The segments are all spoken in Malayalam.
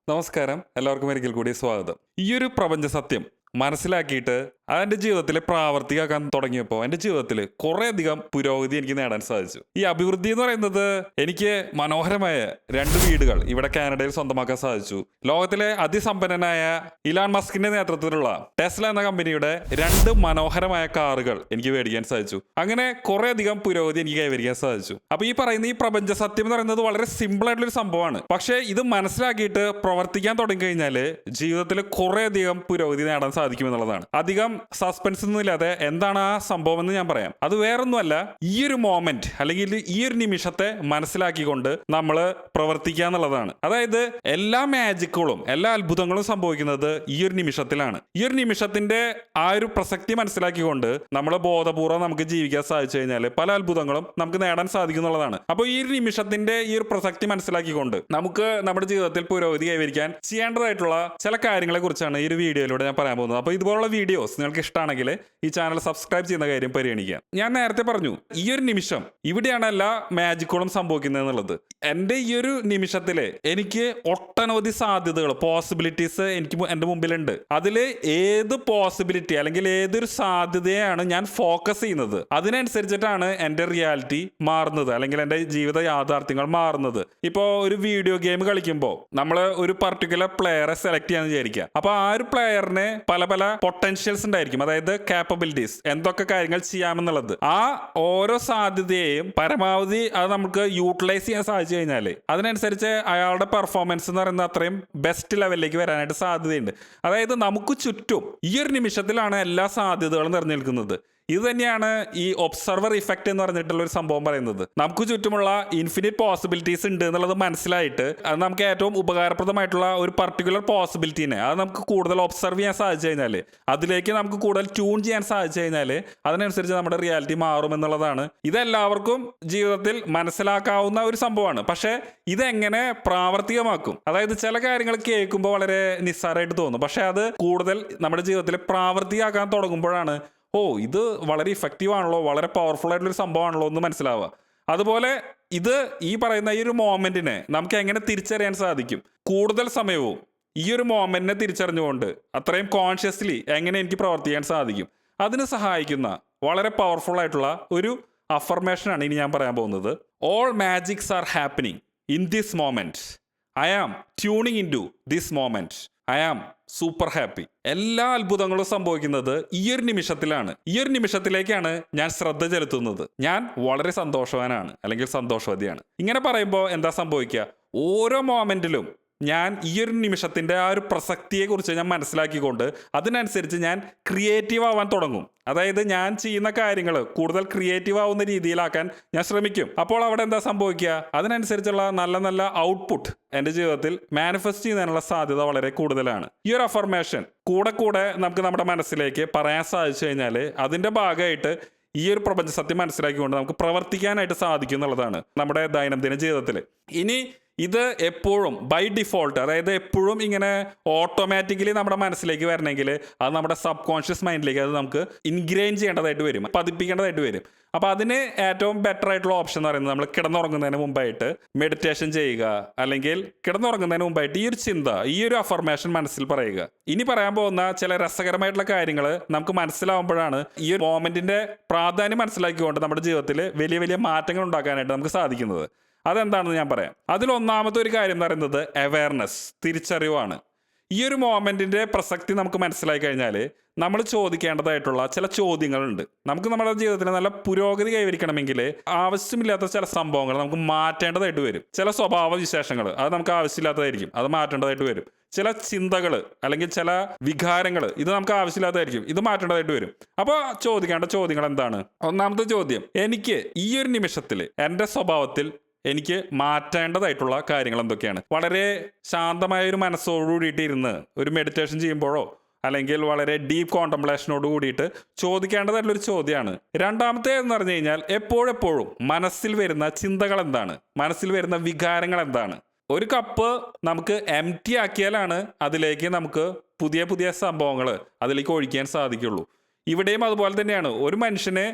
നമസ്കാരം, എല്ലാവർക്കും ഒരിക്കൽ കൂടി സ്വാഗതം. ഈ ഒരു പ്രപഞ്ച സത്യം മനസ്സിലാക്കിയിട്ട് അതെന്റെ ജീവിതത്തിൽ പ്രാവർത്തികമാക്കാൻ തുടങ്ങിയപ്പോൾ എന്റെ ജീവിതത്തിൽ കുറേയധികം പുരോഗതി എനിക്ക് നേടാൻ സാധിച്ചു. ഈ അഭിവൃദ്ധി എന്ന് പറയുന്നത് എനിക്ക് മനോഹരമായ 2 വീടുകൾ ഇവിടെ കാനഡയിൽ സ്വന്തമാക്കാൻ സാധിച്ചു. ലോകത്തിലെ അതിസമ്പന്നനായ ഇലാൻ മസ്കിന്റെ നേതൃത്വത്തിലുള്ള ടെസ്ല എന്ന കമ്പനിയുടെ 2 മനോഹരമായ കാറുകൾ എനിക്ക് മേടിക്കാൻ സാധിച്ചു. അങ്ങനെ കുറേയധികം പുരോഗതി എനിക്ക് കൈവരിക്കാൻ സാധിച്ചു. അപ്പൊ ഈ പറയുന്ന ഈ പ്രപഞ്ച സത്യം എന്ന് പറയുന്നത് വളരെ സിമ്പിൾ ആയിട്ടുള്ള ഒരു സംഭവമാണ്. പക്ഷേ ഇത് മനസ്സിലാക്കിയിട്ട് പ്രവർത്തിക്കാൻ തുടങ്ങി കഴിഞ്ഞാൽ ജീവിതത്തിൽ കുറേയധികം പുരോഗതി നേടാൻ സാധിക്കുമെന്നുള്ളതാണ്. അധികം സസ്പെൻസ് ഒന്നും ഇല്ലാതെ എന്താണ് ആ സംഭവം എന്ന് ഞാൻ പറയാം. അത് വേറൊന്നുമല്ല, ഈ ഒരു മോമെന്റ് അല്ലെങ്കിൽ ഈ ഒരു നിമിഷത്തെ മനസ്സിലാക്കിക്കൊണ്ട് നമ്മൾ പ്രവർത്തിക്കുക എന്നുള്ളതാണ്. അതായത് എല്ലാ മാജിക്കുകളും എല്ലാ അത്ഭുതങ്ങളും സംഭവിക്കുന്നത് ഈ ഒരു നിമിഷത്തിലാണ്. ഈ ഒരു നിമിഷത്തിന്റെ ആ ഒരു പ്രസക്തി മനസ്സിലാക്കിക്കൊണ്ട് നമ്മൾ ബോധപൂർവ്വം നമുക്ക് ജീവിക്കാൻ സാധിച്ചു കഴിഞ്ഞാൽ പല അത്ഭുതങ്ങളും നമുക്ക് നേടാൻ സാധിക്കും എന്നുള്ളതാണ്. അപ്പോൾ ഈ ഒരു നിമിഷത്തിന്റെ ഈ ഒരു പ്രസക്തി മനസ്സിലാക്കിക്കൊണ്ട് നമുക്ക് നമ്മുടെ ജീവിതത്തിൽ പുരോഗതി കൈവരിക്കാൻ ചെയ്യേണ്ടതായിട്ടുള്ള ചില കാര്യങ്ങളെ കുറിച്ചാണ് ഈ ഒരു വീഡിയോയിലൂടെ ഞാൻ പറയാൻ പോകുന്നത്. അപ്പോൾ ഇതുപോലുള്ള വീഡിയോസ് നിങ്ങൾക്ക് ഇഷ്ടമാണെങ്കിൽ ഈ ചാനൽ സബ്സ്ക്രൈബ് ചെയ്യുന്ന കാര്യം പരിഗണിക്കുക. ഞാൻ നേരത്തെ പറഞ്ഞു, ഈ ഒരു നിമിഷം ഇവിടെയാണ് എല്ലാ മാജിക്കുകളും സംഭവിക്കുന്നത് എന്നുള്ളത്. എൻ്റെ ഈ ഒരു നിമിഷത്തില് എനിക്ക് ഒട്ടനവധി സാധ്യതകൾ, പോസിബിലിറ്റീസ് എൻ്റെ മുമ്പിലുണ്ട്. അതിൽ ഏത് പോസിബിലിറ്റി അല്ലെങ്കിൽ ഏതൊരു സാധ്യതയാണ് ഞാൻ ഫോക്കസ് ചെയ്യുന്നത്, അതിനനുസരിച്ചിട്ടാണ് എൻ്റെ റിയാലിറ്റി മാറുന്നത് അല്ലെങ്കിൽ എൻ്റെ ജീവിത യാഥാർത്ഥ്യങ്ങൾ മാറുന്നത്. ഇപ്പോൾ ഒരു വീഡിയോ ഗെയിം കളിക്കുമ്പോൾ നമ്മൾ ഒരു പർട്ടിക്കുലർ പ്ലെയറെ സെലക്ട് ചെയ്യാന്ന് വിചാരിക്കുക. അപ്പോൾ ആ ഒരു പ്ലെയറിന് പല പല പൊട്ടൻഷ്യൽസ് ഉണ്ടായിരിക്കും, അതായത് കാപ്പബിലിറ്റീസ്, എന്തൊക്കെ കാര്യങ്ങൾ ചെയ്യാമെന്നുള്ളത്. ആ ഓരോ സാധ്യതയെയും പരമാവധി അത് നമുക്ക് യൂട്ടിലൈസ് ചെയ്യാൻ സാധിച്ചു കഴിഞ്ഞാൽ അതിനനുസരിച്ച് അയാളുടെ പെർഫോമൻസ് എന്ന് പറയുന്നത് അത്രയും ബെസ്റ്റ് ലെവലിലേക്ക് വരാനായിട്ട് സാധ്യതയുണ്ട്. അതായത് നമുക്ക് ചുറ്റും ഈ ഒരു നിമിഷത്തിലാണ് എല്ലാ സാധ്യതകളും നിറഞ്ഞു നിൽക്കുന്നത്. ഇത് തന്നെയാണ് ഈ ഒബ്സർവർ ഇഫക്റ്റ് എന്ന് പറഞ്ഞിട്ടുള്ള ഒരു സംഭവം പറയുന്നത്. നമുക്ക് ചുറ്റുമുള്ള ഇൻഫിനിറ്റ് പോസിബിലിറ്റീസ് ഉണ്ട് എന്നുള്ളത് മനസ്സിലായിട്ട് അത് നമുക്ക് ഏറ്റവും ഉപകാരപ്രദമായിട്ടുള്ള ഒരു പർട്ടിക്കുലർ പോസിബിലിറ്റീനെ അത് നമുക്ക് കൂടുതൽ ഒബ്സർവ് ചെയ്യാൻ സാധിച്ചു കഴിഞ്ഞാൽ, അതിലേക്ക് നമുക്ക് കൂടുതൽ ട്യൂൺ ചെയ്യാൻ സാധിച്ചു കഴിഞ്ഞാൽ അതിനനുസരിച്ച് നമ്മുടെ റിയാലിറ്റി മാറും എന്നുള്ളതാണ്. ഇതെല്ലാവർക്കും ജീവിതത്തിൽ മനസ്സിലാക്കാവുന്ന ഒരു സംഭവമാണ്. പക്ഷേ ഇതെങ്ങനെ പ്രാവർത്തികമാക്കും? അതായത് ചില കാര്യങ്ങൾ കേൾക്കുമ്പോൾ വളരെ നിസ്സാരമായിട്ട് തോന്നും, പക്ഷെ അത് കൂടുതൽ നമ്മുടെ ജീവിതത്തിൽ പ്രാവർത്തികമാക്കാൻ തുടങ്ങുമ്പോഴാണ് ഇത് വളരെ ഇഫക്റ്റീവ് ആണല്ലോ, വളരെ പവർഫുൾ ആയിട്ടുള്ളൊരു സംഭവമാണല്ലോ എന്ന് മനസ്സിലാവുക. അതുപോലെ ഇത് ഈ പറയുന്ന ഈ ഒരു മോമെന്റിനെ നമുക്ക് എങ്ങനെ തിരിച്ചറിയാൻ സാധിക്കും? കൂടുതൽ സമയവും ഈ ഒരു മോമെന്റിനെ തിരിച്ചറിഞ്ഞുകൊണ്ട് അത്രയും കോൺഷ്യസ്ലി എങ്ങനെ എനിക്ക് പ്രവർത്തിക്കാൻ സാധിക്കും, അതിന് സഹായിക്കുന്ന വളരെ പവർഫുൾ ആയിട്ടുള്ള ഒരു അഫർമേഷനാണ് ഇനി ഞാൻ പറയാൻ പോകുന്നത്. All magics are happening in this moment. I am tuning in to this moment. I am super happy. എല്ലാ അത്ഭുതങ്ങളും സംഭവിക്കുന്നത് ഈ ഒരു നിമിഷത്തിലാണ്. ഈ ഒരു നിമിഷത്തിലേക്കാണ് ഞാൻ ശ്രദ്ധ ചെലുത്തുന്നത്. ഞാൻ വളരെ സന്തോഷവാനാണ് അല്ലെങ്കിൽ സന്തോഷവതിയാണ്. ഇങ്ങനെ പറയുമ്പോൾ എന്താ സംഭവിക്കുക? ഓരോ മോമെന്റിലും ഞാൻ ഈ ഒരു നിമിഷത്തിന്റെ ആ ഒരു പ്രസക്തിയെക്കുറിച്ച് ഞാൻ മനസ്സിലാക്കിക്കൊണ്ട് അതിനനുസരിച്ച് ഞാൻ ക്രിയേറ്റീവ് ആവാൻ തുടങ്ങും. അതായത് ഞാൻ ചെയ്യുന്ന കാര്യങ്ങൾ കൂടുതൽ ക്രിയേറ്റീവ് ആവുന്ന രീതിയിലാക്കാൻ ഞാൻ ശ്രമിക്കും. അപ്പോൾ അവിടെ എന്താ സംഭവിക്കുക? അതിനനുസരിച്ചുള്ള നല്ല നല്ല ഔട്ട്പുട്ട് എൻ്റെ ജീവിതത്തിൽ മാനിഫെസ്റ്റ് ചെയ്യുന്നതിനുള്ള സാധ്യത വളരെ കൂടുതലാണ്. ഈ ഒരു അഫർമേഷൻ കൂടെ കൂടെ നമുക്ക് നമ്മുടെ മനസ്സിലേക്ക് പറയാൻ സാധിച്ചു കഴിഞ്ഞാൽ അതിൻ്റെ ഭാഗമായിട്ട് ഈ ഒരു പ്രപഞ്ച സത്യം മനസ്സിലാക്കിക്കൊണ്ട് നമുക്ക് പ്രവർത്തിക്കാനായിട്ട് സാധിക്കും എന്നുള്ളതാണ് നമ്മുടെ ദൈനംദിന ജീവിതത്തിൽ. ഇനി ഇത് എപ്പോഴും ബൈ ഡിഫോൾട്ട്, അതായത് എപ്പോഴും ഇങ്ങനെ ഓട്ടോമാറ്റിക്കലി നമ്മുടെ മനസ്സിലേക്ക് വരണമെങ്കിൽ അത് നമ്മുടെ സബ് കോൺഷ്യസ് മൈൻഡിലേക്ക് അത് നമുക്ക് ഇൻഗ്രെയിൻ ചെയ്യേണ്ടതായിട്ട് വരും, പതിപ്പിക്കേണ്ടതായിട്ട് വരും. അപ്പോൾ അതിന് ഏറ്റവും ബെറ്റർ ആയിട്ടുള്ള ഓപ്ഷൻ എന്ന് പറയുന്നത് നമ്മൾ കിടന്നുറങ്ങുന്നതിന് മുമ്പായിട്ട് മെഡിറ്റേഷൻ ചെയ്യുക, അല്ലെങ്കിൽ കിടന്നുറങ്ങുന്നതിന് മുമ്പായിട്ട് ഈ ഒരു ചിന്ത, ഈ ഒരു അഫർമേഷൻ മനസ്സിൽ പറയുക. ഇനി പറയാൻ പോകുന്ന ചില രസകരമായിട്ടുള്ള കാര്യങ്ങൾ നമുക്ക് മനസ്സിലാവുമ്പോഴാണ് ഈ ഒരു മോമെന്റിന്റെ പ്രാധാന്യം മനസ്സിലാക്കിക്കൊണ്ട് നമ്മുടെ ജീവിതത്തിൽ വലിയ വലിയ മാറ്റങ്ങൾ ഉണ്ടാക്കാനായിട്ട് നമുക്ക് സാധിക്കുന്നത്. അതെന്താണെന്ന് ഞാൻ പറയാം. അതിലൊന്നാമത്തെ ഒരു കാര്യം എന്ന് പറയുന്നത് അവയർനെസ്, തിരിച്ചറിവാണ്. ഈ ഒരു മോമെന്റിന്റെ പ്രസക്തി നമുക്ക് മനസ്സിലാക്കി കഴിഞ്ഞാൽ നമ്മൾ ചോദിക്കേണ്ടതായിട്ടുള്ള ചില ചോദ്യങ്ങളുണ്ട്. നമുക്ക് നമ്മുടെ ജീവിതത്തിൽ നല്ല പുരോഗതി കൈവരിക്കണമെങ്കിൽ ആവശ്യമില്ലാത്ത ചില സംഭവങ്ങൾ നമുക്ക് മാറ്റേണ്ടതായിട്ട് വരും. ചില സ്വഭാവ വിശേഷങ്ങൾ അത് നമുക്ക് ആവശ്യമില്ലാത്തതായിരിക്കും, അത് മാറ്റേണ്ടതായിട്ട് വരും. ചില ചിന്തകൾ അല്ലെങ്കിൽ ചില വികാരങ്ങൾ ഇത് നമുക്ക് ആവശ്യമില്ലാത്തതായിരിക്കും, ഇത് മാറ്റേണ്ടതായിട്ട് വരും. അപ്പോൾ ചോദിക്കേണ്ട ചോദ്യങ്ങൾ എന്താണ്? ഒന്നാമത്തെ ചോദ്യം, എനിക്ക് ഈ ഒരു നിമിഷത്തിൽ എൻ്റെ സ്വഭാവത്തിൽ എനിക്ക് മാറ്റേണ്ടതായിട്ടുള്ള കാര്യങ്ങൾ എന്തൊക്കെയാണ്? വളരെ ശാന്തമായ ഒരു മനസ്സോടുകൂടിയിട്ട് ഇരുന്ന് ഒരു മെഡിറ്റേഷൻ ചെയ്യുമ്പോഴോ അല്ലെങ്കിൽ വളരെ ഡീപ്പ് കോൺടംപ്ലേഷനോട് കൂടിയിട്ട് ചോദിക്കേണ്ടതായിട്ടുള്ളൊരു ചോദ്യമാണ്. രണ്ടാമത്തെ എന്ന് പറഞ്ഞു കഴിഞ്ഞാൽ എപ്പോഴെപ്പോഴും മനസ്സിൽ വരുന്ന ചിന്തകൾ എന്താണ്, മനസ്സിൽ വരുന്ന വികാരങ്ങൾ എന്താണ്? ഒരു കപ്പ് നമുക്ക് എംപ്റ്റി ആക്കിയാലാണ് അതിലേക്ക് നമുക്ക് പുതിയ പുതിയ സംഭവങ്ങൾ അതിലേക്ക് ഒഴിക്കാൻ സാധിക്കുള്ളൂ. ഇവിടെയും അതുപോലെ തന്നെയാണ്. ഒരു മനുഷ്യന്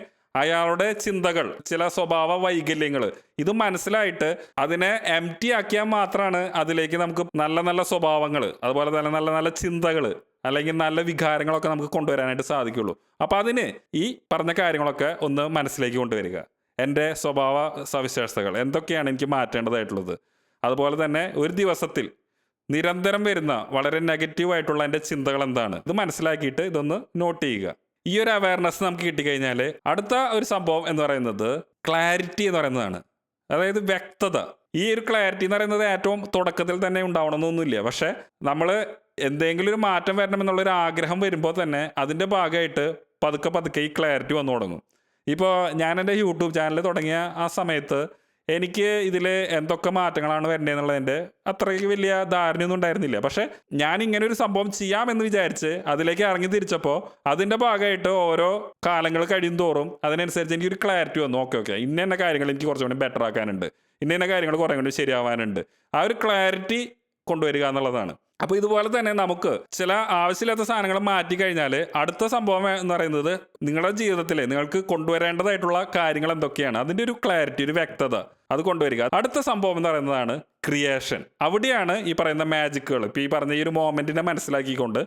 അയാളുടെ ചിന്തകൾ, ചില സ്വഭാവ വൈകല്യങ്ങൾ ഇത് മനസ്സിലായിട്ട് അതിനെ എംപ്റ്റി ആക്കിയാൽ മാത്രമാണ് അതിലേക്ക് നമുക്ക് നല്ല നല്ല സ്വഭാവങ്ങൾ, അതുപോലെ തന്നെ നല്ല നല്ല ചിന്തകൾ അല്ലെങ്കിൽ നല്ല വികാരങ്ങളൊക്കെ നമുക്ക് കൊണ്ടുവരാനായിട്ട് സാധിക്കുള്ളൂ. അപ്പോൾ അതിന് ഈ പറഞ്ഞ കാര്യങ്ങളൊക്കെ ഒന്ന് മനസ്സിലേക്ക് കൊണ്ടുവരിക. എൻ്റെ സ്വഭാവ സവിശേഷതകൾ എന്തൊക്കെയാണ് എനിക്ക് മാറ്റേണ്ടതായിട്ടുള്ളത്, അതുപോലെ തന്നെ ഒരു ദിവസത്തിൽ നിരന്തരം വരുന്ന വളരെ നെഗറ്റീവായിട്ടുള്ള എൻ്റെ ചിന്തകൾ എന്താണ്, ഇത് മനസ്സിലാക്കിയിട്ട് ഇതൊന്ന് നോട്ട് ചെയ്യുക. ഈ ഒരു അവയർനെസ് നമുക്ക് കിട്ടിക്കഴിഞ്ഞാൽ അടുത്ത ഒരു സംഭവം എന്ന് പറയുന്നത് ക്ലാരിറ്റി എന്ന് പറയുന്നതാണ്. അതായത് വ്യക്തത. ഈ ഒരു ക്ലാരിറ്റി എന്ന് പറയുന്നത് ഏറ്റവും തുടക്കത്തിൽ തന്നെ ഉണ്ടാവണമെന്നൊന്നുമില്ല. പക്ഷേ നമ്മൾ എന്തെങ്കിലും ഒരു മാറ്റം വരണമെന്നുള്ളൊരു ആഗ്രഹം വരുമ്പോൾ തന്നെ അതിൻ്റെ ഭാഗമായിട്ട് പതുക്കെ പതുക്കെ ഈ ക്ലാരിറ്റി വന്നു തുടങ്ങും. ഇപ്പോൾ ഞാൻ എൻ്റെ യൂട്യൂബ് ചാനൽ തുടങ്ങിയ ആ സമയത്ത് എനിക്ക് ഇതിൽ എന്തൊക്കെ മാറ്റങ്ങളാണ് വരേണ്ടതെന്നുള്ളതിൻ്റെ അത്രയ്ക്ക് വലിയ ധാരണയൊന്നും ഉണ്ടായിരുന്നില്ല. പക്ഷേ ഞാൻ ഇങ്ങനെ ഒരു സംഭവം ചെയ്യാമെന്ന് വിചാരിച്ച് അതിലേക്ക് ഇറങ്ങി തിരിച്ചപ്പോൾ അതിൻ്റെ ഭാഗമായിട്ട് ഓരോ കാലങ്ങൾ കഴിയും തോറും അതിനനുസരിച്ച് എനിക്കൊരു ക്ലാരിറ്റി വന്നു. ഓക്കെ ഇന്ന കാര്യങ്ങൾ എനിക്ക് കുറച്ചുകൂടി ബെറ്റർ ആക്കാനുണ്ട്, ഇന്ന കാര്യങ്ങൾ കുറേ കൂടി ശരിയാവാനുണ്ട്. ആ ഒരു ക്ലാരിറ്റി കൊണ്ടുവരിക എന്നുള്ളതാണ്. അപ്പോൾ ഇതുപോലെ തന്നെ നമുക്ക് ചില ആവശ്യമില്ലാത്ത സാധനങ്ങൾ മാറ്റി കഴിഞ്ഞാൽ അടുത്ത സംഭവം എന്ന് പറയുന്നത് നിങ്ങളുടെ ജീവിതത്തിൽ നിങ്ങൾക്ക് കൊണ്ടുവരേണ്ടതായിട്ടുള്ള കാര്യങ്ങൾ എന്തൊക്കെയാണ്, അതിൻ്റെ ഒരു ക്ലാരിറ്റി, ഒരു വ്യക്തത അത് കൊണ്ടുവരിക. അടുത്ത സംഭവം എന്ന് പറയുന്നതാണ് ക്രിയേഷൻ. അവിടെയാണ് ഈ പറയുന്ന മാജിക്കുകൾ, ഇപ്പോൾ ഈ പറഞ്ഞ ഈ ഒരു മോമെന്റിനെ മനസ്സിലാക്കിക്കൊണ്ട്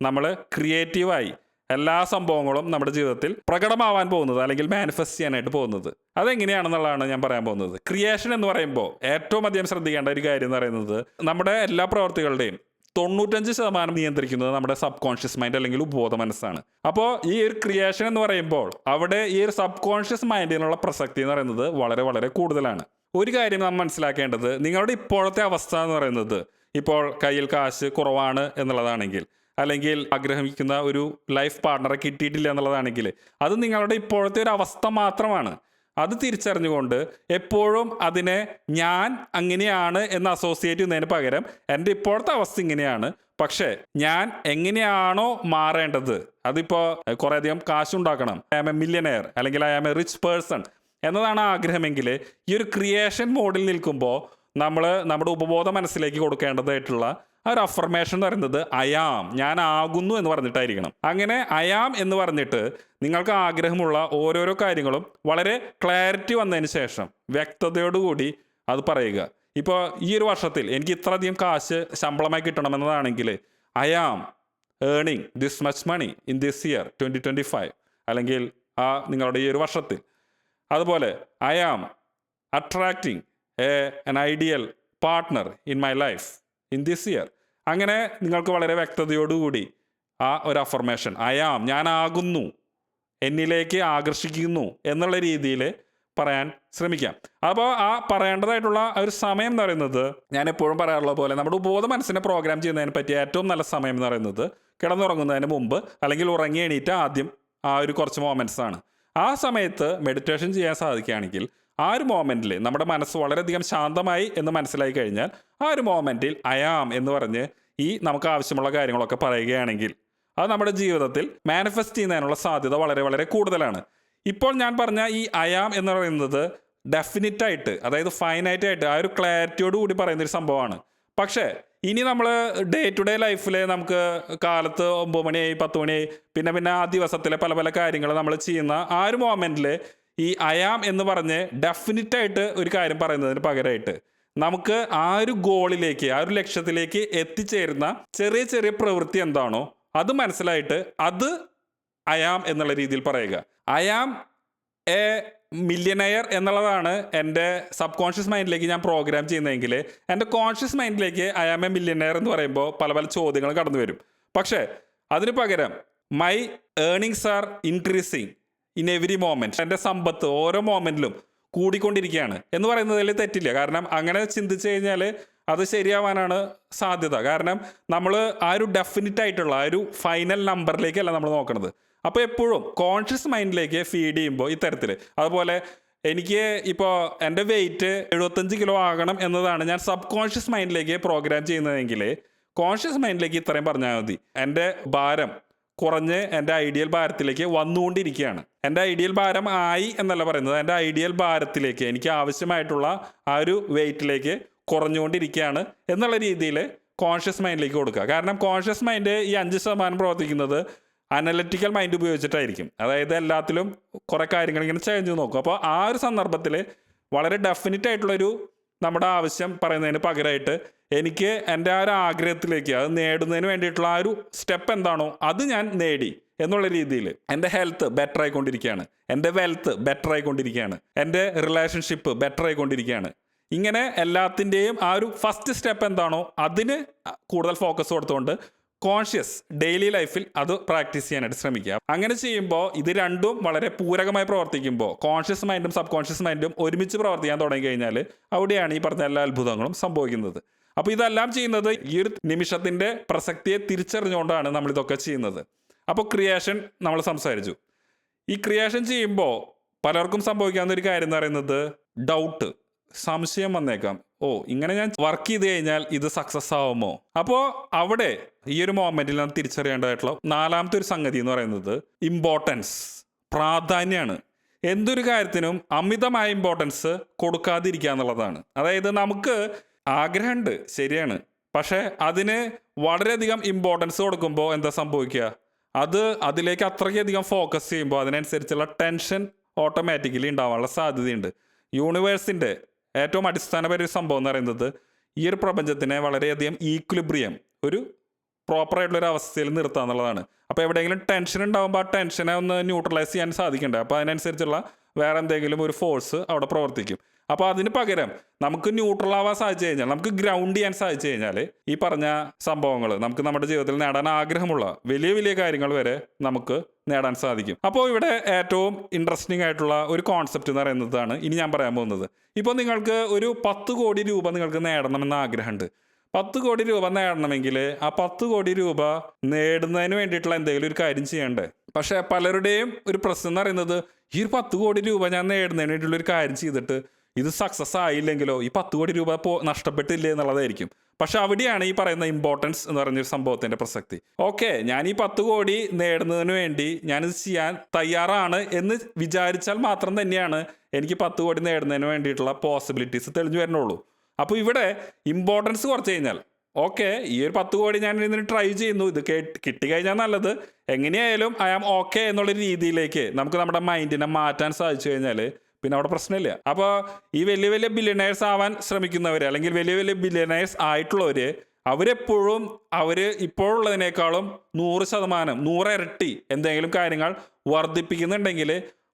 നമ്മൾ ക്രിയേറ്റീവായി എല്ലാ സംഭവങ്ങളും നമ്മുടെ ജീവിതത്തിൽ പ്രകടമാവാൻ പോകുന്നത് അല്ലെങ്കിൽ മാനിഫെസ്റ്റ് ചെയ്യാനായിട്ട് പോകുന്നത്. അതെങ്ങനെയാണെന്നുള്ളതാണ് ഞാൻ പറയാൻ പോകുന്നത്. ക്രിയേഷൻ എന്ന് പറയുമ്പോൾ ഏറ്റവും അധികം ശ്രദ്ധിക്കേണ്ട ഒരു കാര്യം എന്ന് പറയുന്നത് നമ്മുടെ എല്ലാ പ്രവർത്തികളുടെയും 95% നിയന്ത്രിക്കുന്നത് നമ്മുടെ സബ് കോൺഷ്യസ് മൈൻഡ് അല്ലെങ്കിൽ ഉപബോധ മനസ്സാണ്. അപ്പോൾ ഈ ഒരു ക്രിയേഷൻ എന്ന് പറയുമ്പോൾ അവിടെ ഈ ഒരു സബ് കോൺഷ്യസ് മൈൻഡിനുള്ള പ്രസക്തി എന്ന് പറയുന്നത് വളരെ വളരെ കൂടുതലാണ്. ഒരു കാര്യം നാം മനസ്സിലാക്കേണ്ടത്, നിങ്ങളുടെ ഇപ്പോഴത്തെ അവസ്ഥ എന്ന് പറയുന്നത് ഇപ്പോൾ കയ്യിൽ കാശ് കുറവാണ് എന്നുള്ളതാണെങ്കിൽ, അല്ലെങ്കിൽ ആഗ്രഹിക്കുന്ന ഒരു ലൈഫ് പാർട്ണറെ കിട്ടിയിട്ടില്ല എന്നുള്ളതാണെങ്കിൽ അത് നിങ്ങളുടെ ഇപ്പോഴത്തെ ഒരു അവസ്ഥ മാത്രമാണ്. അത് തിരിച്ചറിഞ്ഞുകൊണ്ട് എപ്പോഴും അതിനെ ഞാൻ അങ്ങനെയാണ് എന്ന് അസോസിയേറ്റ് ചെയ്യുന്നതിന് പകരം എൻ്റെ ഇപ്പോഴത്തെ അവസ്ഥ ഇങ്ങനെയാണ്, പക്ഷേ ഞാൻ എങ്ങനെയാണോ മാറേണ്ടത്, അതിപ്പോൾ കുറേയധികം കാശുണ്ടാക്കണം, ഐ ആം എ മില്യനെയർ അല്ലെങ്കിൽ I am a rich person എന്നതാണ് ആഗ്രഹമെങ്കിൽ ഈ ഒരു ക്രിയേഷൻ മോഡിൽ നിൽക്കുമ്പോൾ നമ്മൾ നമ്മുടെ ഉപബോധ മനസ്സിലേക്ക് കൊടുക്കേണ്ടതായിട്ടുള്ള ആ ഒരു അഫർമേഷൻ എന്ന് പറയുന്നത് അയാം, ഞാൻ ആകുന്നു എന്ന് പറഞ്ഞിട്ടായിരിക്കണം. അങ്ങനെ അയാം എന്ന് പറഞ്ഞിട്ട് നിങ്ങൾക്ക് ആഗ്രഹമുള്ള ഓരോരോ കാര്യങ്ങളും വളരെ ക്ലാരിറ്റി വന്നതിന് ശേഷം വ്യക്തതയോടുകൂടി അത് പറയുക. ഇപ്പോൾ ഈ ഒരു വർഷത്തിൽ എനിക്ക് ഇത്രയധികം കാശ് ശമ്പളമായി കിട്ടണമെന്നതാണെങ്കിൽ അയാം ഏണിങ് this much money in this year 2025 അല്ലെങ്കിൽ നിങ്ങളുടെ ഈ ഒരു വർഷത്തിൽ. അതുപോലെ I am attracting an ideal partner in my life in this year. അങ്ങനെ നിങ്ങൾക്ക് വളരെ വ്യക്തതയോടുകൂടി ആ ഒരു അഫർമേഷൻ അയാം, ഞാനാകുന്നു, എന്നിലേക്ക് ആകർഷിക്കുന്നു എന്നുള്ള രീതിയിൽ പറയാൻ ശ്രമിക്കാം. അപ്പോൾ ആ പറയേണ്ടതായിട്ടുള്ള ഒരു സമയം എന്ന് പറയുന്നത് ഞാൻ എപ്പോഴും പറയാറുള്ള പോലെ നമ്മുടെ ഉപബോധ മനസ്സിനെ പ്രോഗ്രാം ചെയ്യുന്നതിനെ പറ്റി ഏറ്റവും നല്ല സമയം എന്ന് പറയുന്നത് കിടന്നുറങ്ങുന്നതിന് മുമ്പ് അല്ലെങ്കിൽ ഉറങ്ങി എണീറ്റ് ആദ്യം ആ ഒരു കുറച്ച് മൊമെൻറ്റ്സ് ആണ്. ആ സമയത്ത് മെഡിറ്റേഷൻ ചെയ്യാൻ സാധിക്കുകയാണെങ്കിൽ ആ ഒരു മോമെൻറ്റിൽ നമ്മുടെ മനസ്സ് വളരെയധികം ശാന്തമായി എന്ന് മനസ്സിലായി കഴിഞ്ഞാൽ ആ ഒരു മോമെൻറ്റിൽ അയാം എന്ന് പറഞ്ഞ് ഈ നമുക്ക് ആവശ്യമുള്ള കാര്യങ്ങളൊക്കെ പറയുകയാണെങ്കിൽ അത് നമ്മുടെ ജീവിതത്തിൽ മാനിഫെസ്റ്റ് ചെയ്യുന്നതിനുള്ള സാധ്യത വളരെ വളരെ കൂടുതലാണ്. ഇപ്പോൾ ഞാൻ പറഞ്ഞ ഈ അയാം എന്ന് പറയുന്നത് ഡെഫിനിറ്റായിട്ട്, അതായത് ഫൈനൈറ്റായിട്ട് ആ ഒരു ക്ലാരിറ്റിയോട് കൂടി പറയുന്നൊരു സംഭവമാണ്. പക്ഷേ ഇനി നമ്മൾ ഡേ ടു ഡേ ലൈഫിൽ നമുക്ക് കാലത്ത് 9 മണിയായി 10 മണിയായി പിന്നെ ആ ദിവസത്തിലെ പല പല കാര്യങ്ങൾ നമ്മൾ ചെയ്യുന്ന ആ ഒരു മോമെൻറ്റിൽ ഈ അയാം എന്ന് പറഞ്ഞ് ഡെഫിനിറ്റായിട്ട് ഒരു കാര്യം പറയുന്നതിന് പകരമായിട്ട് നമുക്ക് ആ ഒരു ഗോളിലേക്ക്, ആ ഒരു ലക്ഷ്യത്തിലേക്ക് എത്തിച്ചേരുന്ന ചെറിയ ചെറിയ പ്രവൃത്തി എന്താണോ അത് മനസ്സിലായിട്ട് അത് അയാം എന്നുള്ള രീതിയിൽ പറയുക. അയാം എ മില്യനെയർ എന്നുള്ളതാണ് എൻ്റെ സബ് കോൺഷ്യസ് മൈൻഡിലേക്ക് ഞാൻ പ്രോഗ്രാം ചെയ്യുന്നതെങ്കിൽ എൻ്റെ കോൺഷ്യസ് മൈൻഡിലേക്ക് ഐ ആം എ മില്യനെയർ എന്ന് പറയുമ്പോൾ പല പല ചോദ്യങ്ങൾ കടന്നു വരും. പക്ഷേ അതിന് പകരം my earnings R increasing in every moment, എൻ്റെ സമ്പത്ത് ഓരോ മോമെൻറ്റിലും കൂടിക്കൊണ്ടിരിക്കുകയാണ് എന്ന് പറയുന്നതിൽ തെറ്റില്ല. കാരണം അങ്ങനെ ചിന്തിച്ചു കഴിഞ്ഞാൽ അത് ശരിയാവാനാണ് സാധ്യത. കാരണം നമ്മൾ ആ ഒരു ഡെഫിനിറ്റ് ആയിട്ടുള്ള ആ ഒരു ഫൈനൽ നമ്പറിലേക്കല്ല നമ്മൾ നോക്കുന്നത്. അപ്പോൾ എപ്പോഴും കോൺഷ്യസ് മൈൻഡിലേക്ക് ഫീഡ് ചെയ്യുമ്പോൾ ഇത്തരത്തിൽ, അതുപോലെ എനിക്ക് ഇപ്പോൾ എൻ്റെ വെയിറ്റ് 75 കിലോ ആകണം എന്നതാണ് ഞാൻ സബ് കോൺഷ്യസ് മൈൻഡിലേക്ക് പ്രോഗ്രാം ചെയ്യുന്നതെങ്കിൽ കോൺഷ്യസ് മൈൻഡിലേക്ക് ഇത്രയും പറഞ്ഞാൽ മതി, എൻ്റെ ഭാരം കുറഞ്ഞ് എൻ്റെ ഐഡിയൽ ഭാരത്തിലേക്ക് വന്നുകൊണ്ടിരിക്കുകയാണ്. എൻ്റെ ഐഡിയൽ ഭാരം ആയി എന്നല്ല പറയുന്നത്, എൻ്റെ ഐഡിയൽ ഭാരത്തിലേക്ക് എനിക്ക് ആവശ്യമായിട്ടുള്ള ആ ഒരു വെയിറ്റിലേക്ക് കുറഞ്ഞുകൊണ്ടിരിക്കുകയാണ് എന്നുള്ള രീതിയിൽ കോൺഷ്യസ് മൈൻഡിലേക്ക് കൊടുക്കുക. കാരണം കോൺഷ്യസ് മൈൻഡ് ഈ 5% പ്രവർത്തിക്കുന്നത് അനലറ്റിക്കൽ മൈൻഡ് ഉപയോഗിച്ചിട്ടായിരിക്കും. അതായത് എല്ലാത്തിലും കുറേ കാര്യങ്ങൾ ഇങ്ങനെ ചേഞ്ച് നോക്കും. അപ്പോൾ ആ ഒരു സന്ദർഭത്തിൽ വളരെ ഡെഫിനറ്റ് ആയിട്ടുള്ളൊരു നമ്മുടെ ആവശ്യം പറയുന്നതിന് പകരമായിട്ട് എനിക്ക് എൻ്റെ ആ ഒരു ആഗ്രഹത്തിലേക്ക് അത് നേടുന്നതിന് വേണ്ടിയിട്ടുള്ള ആ ഒരു സ്റ്റെപ്പ് എന്താണോ അത് ഞാൻ നേടി എന്നുള്ള രീതിയിൽ എൻ്റെ ഹെൽത്ത് ബെറ്റർ ആയിക്കൊണ്ടിരിക്കുകയാണ്, എൻ്റെ വെൽത്ത് ബെറ്റർ ആയിക്കൊണ്ടിരിക്കുകയാണ്, എൻ്റെ റിലേഷൻഷിപ്പ് ബെറ്റർ ആയിക്കൊണ്ടിരിക്കുകയാണ്. ഇങ്ങനെ എല്ലാത്തിൻ്റെയും ആ ഒരു ഫസ്റ്റ് സ്റ്റെപ്പ് എന്താണോ അതിന് കൂടുതൽ ഫോക്കസ് കൊടുത്തുകൊണ്ട് കോൺഷ്യസ് ഡെയിലി ലൈഫിൽ അത് പ്രാക്ടീസ് ചെയ്യാനായിട്ട് ശ്രമിക്കുക. അങ്ങനെ ചെയ്യുമ്പോൾ ഇത് രണ്ടും വളരെ പൂരകമായി പ്രവർത്തിക്കുമ്പോൾ കോൺഷ്യസ് മൈൻഡും സബ് കോൺഷ്യസ് മൈൻഡും ഒരുമിച്ച് പ്രവർത്തിക്കാൻ തുടങ്ങി കഴിഞ്ഞാൽ അവിടെയാണ് ഈ പറഞ്ഞ എല്ലാ അത്ഭുതങ്ങളും സംഭവിക്കുന്നത്. അപ്പോൾ ഇതെല്ലാം ചെയ്യുന്നത് ഈ ഒരു നിമിഷത്തിൻ്റെ പ്രസക്തിയെ തിരിച്ചറിഞ്ഞുകൊണ്ടാണ് നമ്മളിതൊക്കെ ചെയ്യുന്നത്. അപ്പോൾ ക്രിയേഷൻ നമ്മൾ സംസാരിച്ചു. ഈ ക്രിയേഷൻ ചെയ്യുമ്പോൾ പലർക്കും സംഭവിക്കാവുന്ന ഒരു കാര്യം എന്ന് പറയുന്നത് ഡൗട്ട്, സംശയം വന്നേക്കാം. ഇങ്ങനെ ഞാൻ വർക്ക് ചെയ്ത് കഴിഞ്ഞാൽ ഇത് സക്സസ് ആവുമോ? അപ്പോൾ അവിടെ ഈ ഒരു മൊമെന്റിൽ നാം തിരിച്ചറിയേണ്ടതായിട്ടുള്ള നാലാമത്തെ ഒരു സംഗതി എന്ന് പറയുന്നത് ഇമ്പോർട്ടൻസ്, പ്രാധാന്യമാണ്. എന്തൊരു കാര്യത്തിനും അമിതമായ ഇമ്പോർട്ടൻസ് കൊടുക്കാതിരിക്കുക എന്നുള്ളതാണ്. അതായത് നമുക്ക് ആഗ്രഹമുണ്ട്, ശരിയാണ്, പക്ഷേ അതിന് വളരെയധികം ഇമ്പോർട്ടൻസ് കൊടുക്കുമ്പോൾ എന്താ സംഭവിക്കുക? അതിലേക്ക് അത്രയ്ക്കധികം ഫോക്കസ് ചെയ്യുമ്പോൾ അതിനനുസരിച്ചുള്ള ടെൻഷൻ ഓട്ടോമാറ്റിക്കലി ഉണ്ടാവാനുള്ള സാധ്യതയുണ്ട്. യൂണിവേഴ്സിൻ്റെ ഏറ്റവും അടിസ്ഥാനപരമായ സംഭവം എന്ന് പറയുന്നത് ഈ ഒരു പ്രപഞ്ചത്തിനെ വളരെയധികം ഈക്വിലിബ്രിയം, ഒരു പ്രോപ്പറായിട്ടുള്ളൊരു അവസ്ഥയിൽ നിർത്തുക എന്നുള്ളതാണ്. അപ്പോൾ എവിടെയെങ്കിലും ടെൻഷൻ ഉണ്ടാകുമ്പോൾ ആ ടെൻഷനെ ഒന്ന് ന്യൂട്രലൈസ് ചെയ്യാൻ സാധിക്കണ്ടേ? അപ്പോൾ അതിനനുസരിച്ചുള്ള വേറെ എന്തെങ്കിലും ഒരു ഫോഴ്സ് അവിടെ പ്രവർത്തിക്കും. അപ്പോൾ അതിന് പകരം നമുക്ക് ന്യൂട്രൽ ആവാൻ സാധിച്ചു കഴിഞ്ഞാൽ, നമുക്ക് ഗ്രൗണ്ട് ചെയ്യാൻ സാധിച്ചു കഴിഞ്ഞാൽ ഈ പറഞ്ഞ സംഭവങ്ങൾ നമുക്ക് നമ്മുടെ ജീവിതത്തിൽ നേടാൻ ആഗ്രഹമുള്ള വലിയ വലിയ കാര്യങ്ങൾ വരെ നമുക്ക് നേടാൻ സാധിക്കും. അപ്പോൾ ഇവിടെ ഏറ്റവും ഇൻട്രസ്റ്റിംഗ് ആയിട്ടുള്ള ഒരു കോൺസെപ്റ്റ് എന്ന് പറയുന്നതാണ് ഇനി ഞാൻ പറയാൻ പോകുന്നത്. ഇപ്പോൾ നിങ്ങൾക്ക് ഒരു 10 കോടി രൂപ നിങ്ങൾക്ക് നേടണമെന്ന് ആഗ്രഹമുണ്ട്. 10 കോടി രൂപ നേടണമെങ്കിൽ ആ 10 കോടി രൂപ നേടുന്നതിന് വേണ്ടിയിട്ടുള്ള എന്തെങ്കിലും ഒരു കാര്യം ചെയ്യണ്ടേ? പക്ഷേ പലരുടെയും ഒരു പ്രശ്നം എന്ന് പറയുന്നത് ഈ ഒരു 10 കോടി രൂപ ഞാൻ നേടുന്നതിന് വേണ്ടിയിട്ടുള്ളൊരു കാര്യം ചെയ്തിട്ട് ഇത് സക്സസ് ആയില്ലെങ്കിലോ, ഈ 10 കോടി രൂപ നഷ്ടപ്പെട്ടില്ലേ എന്നുള്ളതായിരിക്കും. പക്ഷെ അവിടെയാണ് ഈ പറയുന്ന ഇമ്പോർട്ടൻസ് എന്ന് പറഞ്ഞൊരു സംഭവത്തിൻ്റെ പ്രസക്തി. ഓക്കെ, ഞാൻ ഈ 10 കോടി നേടുന്നതിന് വേണ്ടി ഞാനിത് ചെയ്യാൻ തയ്യാറാണ് എന്ന് വിചാരിച്ചാൽ മാത്രം തന്നെയാണ് എനിക്ക് 10 കോടി നേടുന്നതിന് വേണ്ടിയിട്ടുള്ള പോസിബിലിറ്റീസ് തെളിഞ്ഞു വരണുള്ളൂ. അപ്പോൾ ഇവിടെ ഇമ്പോർട്ടൻസ് കുറച്ച് കഴിഞ്ഞാൽ ഓക്കെ, ഈ ഒരു 10 കോടി ഞാൻ ഇതിന് ട്രൈ ചെയ്യുന്നു, ഇത് കിട്ടിക്കഴിഞ്ഞാൽ നല്ലത്, എങ്ങനെയായാലും ഐ ആം ഓക്കെ എന്നുള്ള രീതിയിലേക്ക് നമുക്ക് നമ്മുടെ മൈൻഡിനെ മാറ്റാൻ സാധിച്ചു കഴിഞ്ഞാൽ പിന്നെ അവിടെ പ്രശ്നമില്ല. അപ്പോൾ ഈ വലിയ വലിയ ബില്യണേഴ്സ് ആവാൻ ശ്രമിക്കുന്നവർ അല്ലെങ്കിൽ വലിയ വലിയ ബില്യണേഴ്സ് ആയിട്ടുള്ളവർ അവരെപ്പോഴും ഇപ്പോഴുള്ളതിനേക്കാളും 100%, 100 ഇരട്ടി എന്തെങ്കിലും കാര്യങ്ങൾ വർദ്ധിപ്പിക്കുന്നുണ്ടെങ്കിൽ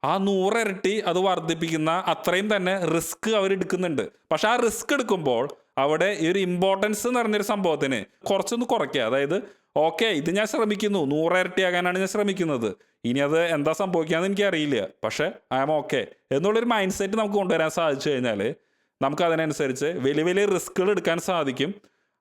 ആ 100 ഇരട്ടി അത് വർദ്ധിപ്പിക്കുന്ന അത്രയും തന്നെ റിസ്ക് അവരെടുക്കുന്നുണ്ട്. പക്ഷെ ആ റിസ്ക് എടുക്കുമ്പോൾ അവിടെ ഈ ഒരു ഇമ്പോർട്ടൻസ് എന്ന് പറഞ്ഞൊരു സംഭവത്തിന് കുറച്ചൊന്ന് കുറയ്ക്കുക. അതായത് ഓക്കെ, ഇത് ഞാൻ ശ്രമിക്കുന്നു, 100 ഇരട്ടിയാകാനാണ് ഞാൻ ശ്രമിക്കുന്നത്, ഇനി അത് എന്താ സംഭവിക്കാമെന്ന് എനിക്കറിയില്ല, പക്ഷേ ഐ ആം ഓക്കെ എന്നുള്ളൊരു മൈൻഡ് സെറ്റ് നമുക്ക് കൊണ്ടുവരാൻ സാധിച്ചു കഴിഞ്ഞാൽ നമുക്ക് അതിനനുസരിച്ച് വലിയ വലിയ റിസ്കുകൾ എടുക്കാൻ സാധിക്കും.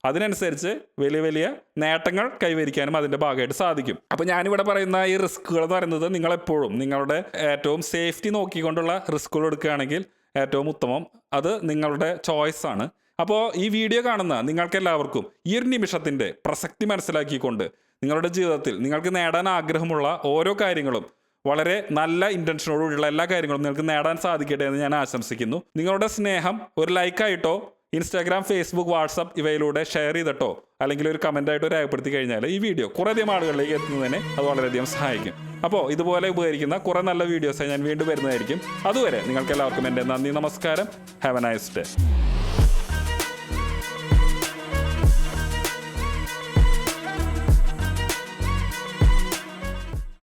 അതിനനുസരിച്ച് വലിയ വലിയ നേട്ടങ്ങൾ കൈവരിക്കാനും അതിൻ്റെ ഭാഗമായിട്ട് സാധിക്കും. അപ്പോൾ ഞാനിവിടെ പറയുന്ന ഈ റിസ്കുകൾ എന്ന് പറയുന്നത് നിങ്ങളെപ്പോഴും നിങ്ങളുടെ ഏറ്റവും സേഫ്റ്റി നോക്കിക്കൊണ്ടുള്ള റിസ്കുകൾ എടുക്കുകയാണെങ്കിൽ ഏറ്റവും ഉത്തമം. അത് നിങ്ങളുടെ ചോയ്സാണ്. അപ്പോൾ ഈ വീഡിയോ കാണുന്ന നിങ്ങൾക്കെല്ലാവർക്കും ഈ ഒരു നിമിഷത്തിൻ്റെ പ്രസക്തി മനസ്സിലാക്കിക്കൊണ്ട് നിങ്ങളുടെ ജീവിതത്തിൽ നിങ്ങൾക്ക് നേടാൻ ആഗ്രഹമുള്ള ഓരോ കാര്യങ്ങളും വളരെ നല്ല ഇൻറ്റൻഷനോടുള്ള എല്ലാ കാര്യങ്ങളും നിങ്ങൾക്ക് നേടാൻ സാധിക്കട്ടെ എന്ന് ഞാൻ ആശംസിക്കുന്നു. നിങ്ങളുടെ സ്നേഹം ഒരു ലൈക്കായിട്ടോ ഇൻസ്റ്റാഗ്രാം, ഫേസ്ബുക്ക്, വാട്സപ്പ് ഇവയിലൂടെ ഷെയർ ചെയ്തിട്ടോ അല്ലെങ്കിൽ ഒരു കമൻ്റായിട്ടോ രേഖപ്പെടുത്തി കഴിഞ്ഞാൽ ഈ വീഡിയോ കുറേയധികം ആളുകളിലേക്ക് എത്തുന്നതിന് അത് വളരെയധികം സഹായിക്കും. അപ്പോൾ ഇതുപോലെ ഉപകരിക്കുന്ന കുറേ നല്ല വീഡിയോസ് ഞാൻ വീണ്ടും വരുന്നതായിരിക്കും. അതുവരെ നിങ്ങൾക്ക് എല്ലാവർക്കും എൻ്റെ നന്ദി, നമസ്കാരം. Have A nice day.